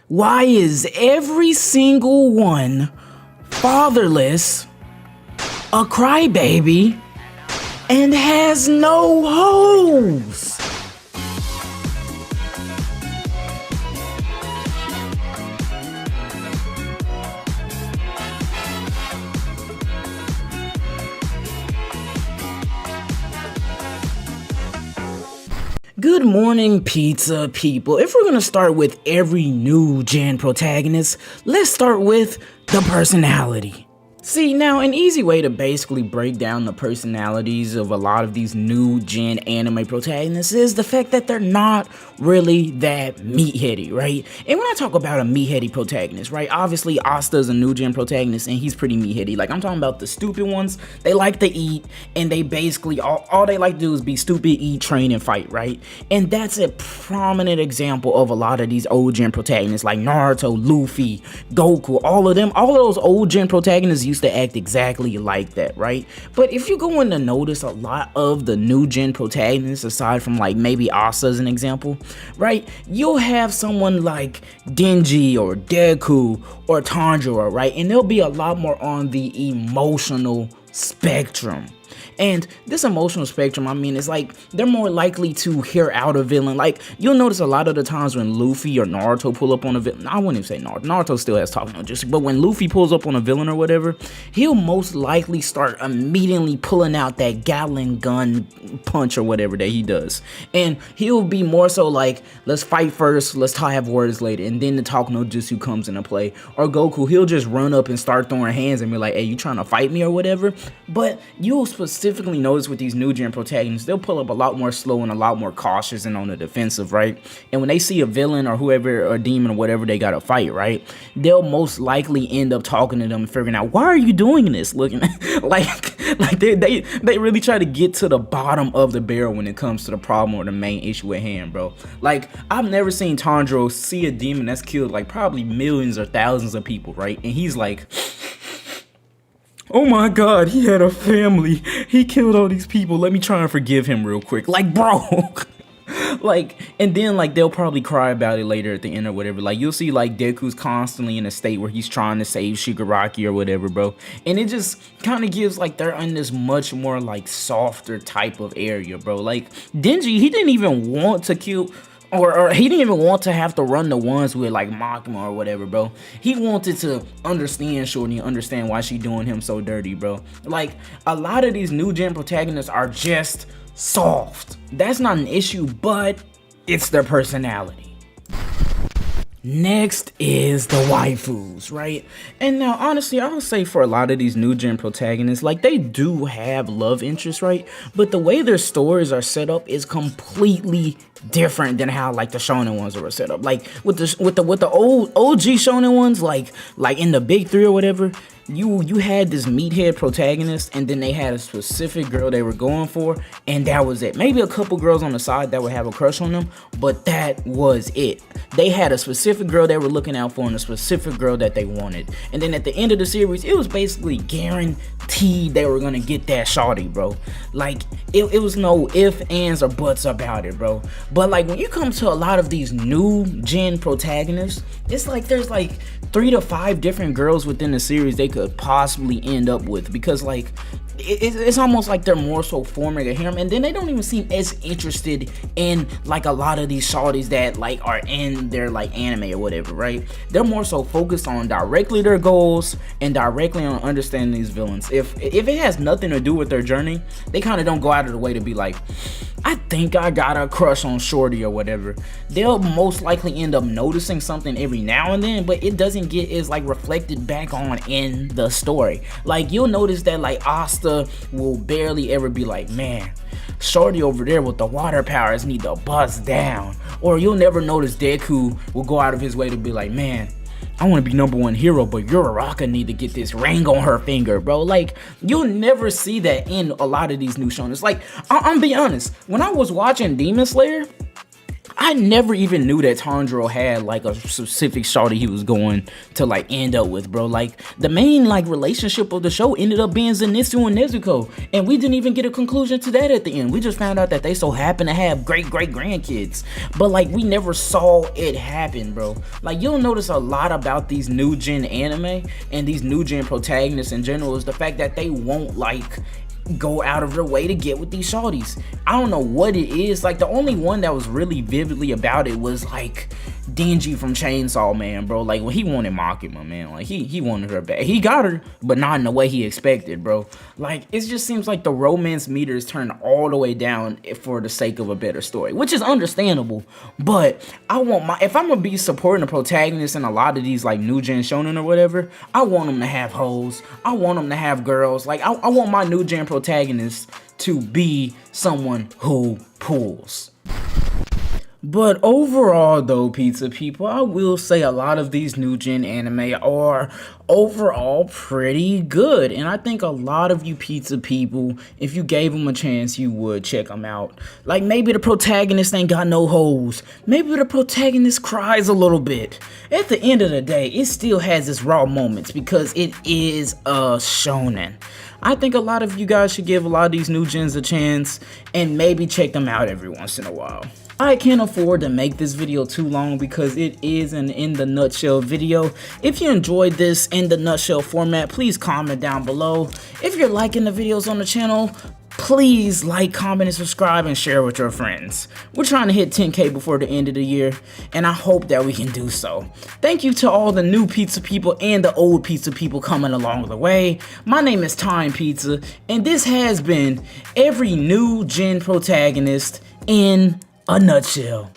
Why is every single one fatherless, a crybaby, and has no hoes? Good morning, pizza people. If we're gonna start with every new gen protagonist, let's start with the personality. See, now an easy way to basically break down the personalities of a lot of these new gen anime protagonists is the fact that they're not really that meatheady, right? And when I talk about a meatheady protagonist, right, obviously Asta's a new gen protagonist and he's pretty meatheady. Like, I'm talking about the stupid ones. They like to eat and they basically, all they like to do is be stupid, eat, train, and fight, right? And that's a prominent example of a lot of these old gen protagonists like Naruto, Luffy, Goku, all of those old gen protagonists used to act exactly like that, right? But if you're going to notice a lot of the new gen protagonists, aside from like maybe Asta as an example, right, you'll have someone like Denji or Deku or Tanjiro, right? And they'll be a lot more on the emotional spectrum. And this emotional spectrum, I mean, it's like they're more likely to hear out a villain. Like, you'll notice a lot of the times when Luffy or Naruto pull up on a villain, I wouldn't even say Naruto. Naruto still has talking logistics, but when Luffy pulls up on a villain or whatever, he'll most likely start immediately pulling out that Gatling gun punch or whatever that he does. And he'll be more so like, let's fight first, let's have words later, and then the talk no jutsu comes into play. Or Goku, he'll just run up and start throwing hands and be like, hey, you trying to fight me or whatever? But you'll specifically notice with these new gen protagonists, they'll pull up a lot more slow and a lot more cautious and on the defensive, right? And when they see a villain or whoever, or demon or whatever they gotta fight, right, they'll most likely end up talking to them and figuring out, why are you doing this? Looking like they really try to get to the bottom of the barrel when it comes to the problem or the main issue at hand, bro. Like, I've never seen Tanjiro see a demon that's killed like probably millions or thousands of people, right? And he's like, oh my god, he had a family. He killed all these people. Let me try and forgive him real quick. Like, bro. Like, and then like they'll probably cry about it later at the end or whatever. Like, you'll see like Deku's constantly in a state where he's trying to save Shigaraki or whatever, bro. And it just kind of gives like they're in this much more like softer type of area, bro. Like, Denji, he didn't even want to kill, or he didn't even want to have to run the ones with like Makima or whatever, bro. He wanted to understand Shorty, understand why she doing him so dirty, bro. Like, a lot of these new gen protagonists are just soft. That's not an issue, but it's their personality. Next is the waifus, right? And now, honestly, I would say for a lot of these new gen protagonists, like, they do have love interests, right? But the way their stories are set up is completely different than how like the shonen ones were set up. Like with the old OG shonen ones, like in the big three or whatever, you had this meathead protagonist, and then they had a specific girl they were going for, and that was it. Maybe a couple girls on the side that would have a crush on them, but that was it. They had a specific girl they were looking out for and a specific girl that they wanted. And then at the end of the series, it was basically guaranteed they were gonna get that shawty, bro. Like, it was no ifs, ands, or buts about it, bro. But like, when you come to a lot of these new gen protagonists, it's like there's like 3 to 5 different girls within the series they could possibly end up with, because like it's almost like they're more so forming a harem, and then they don't even seem as interested in like a lot of these shawties that like are in their like anime or whatever, right? They're more so focused on directly their goals and directly on understanding these villains. If it has nothing to do with their journey, they kind of don't go out of the way to be like, I think I got a crush on Shorty or whatever. They'll most likely end up noticing something every now and then, but it doesn't get as like reflected back on in the story. Like, you'll notice that like Asta will barely ever be like, man, Shorty over there with the water powers need to bust down. Or you'll never notice Deku will go out of his way to be like, man, I want to be #1 hero, but Uraraka need to get this ring on her finger, bro. Like, you'll never see that in a lot of these new shonen. Like, I'm be honest, when I was watching Demon Slayer, I never even knew that Tanjiro had like a specific shawty he was going to like end up with, bro. Like the main like relationship of the show ended up being Zenitsu and Nezuko, and we didn't even get a conclusion to that at the end. We just found out that they so happen to have great grandkids, but like we never saw it happen, bro. Like you'll notice a lot about these new gen anime and these new gen protagonists in general is the fact that they won't like go out of their way to get with these shorties. I don't know what it is. Like the only one that was really vividly about it was like Denji from Chainsaw Man, bro. Like when he wanted Makima, man. Like he wanted her back. He got her, but not in the way he expected, bro. Like it just seems like the romance meters turn all the way down for the sake of a better story, which is understandable. But I want if I'm gonna be supporting the protagonist in a lot of these like new gen shonen or whatever, I want them to have hoes. I want them to have girls. Like I want my new gen protagonist to be someone who pulls. But overall though, pizza people, I will say a lot of these new gen anime are overall pretty good, and I think a lot of you pizza people, if you gave them a chance, you would check them out. Like maybe the protagonist ain't got no hoes, maybe the protagonist cries a little bit. At the end of the day, it still has its raw moments because it is a shonen. I think a lot of you guys should give a lot of these new gens a chance and maybe check them out every once in a while. I can't afford to make this video too long because it is an in the nutshell video. If you enjoyed this in the nutshell format, please comment down below. If you're liking the videos on the channel, please like, comment, and subscribe and share with your friends. We're trying to hit 10K before the end of the year, and I hope that we can do so. Thank you to all the new pizza people and the old pizza people coming along the way. My name is Time Pizza, and this has been every new gen protagonist in a nutshell.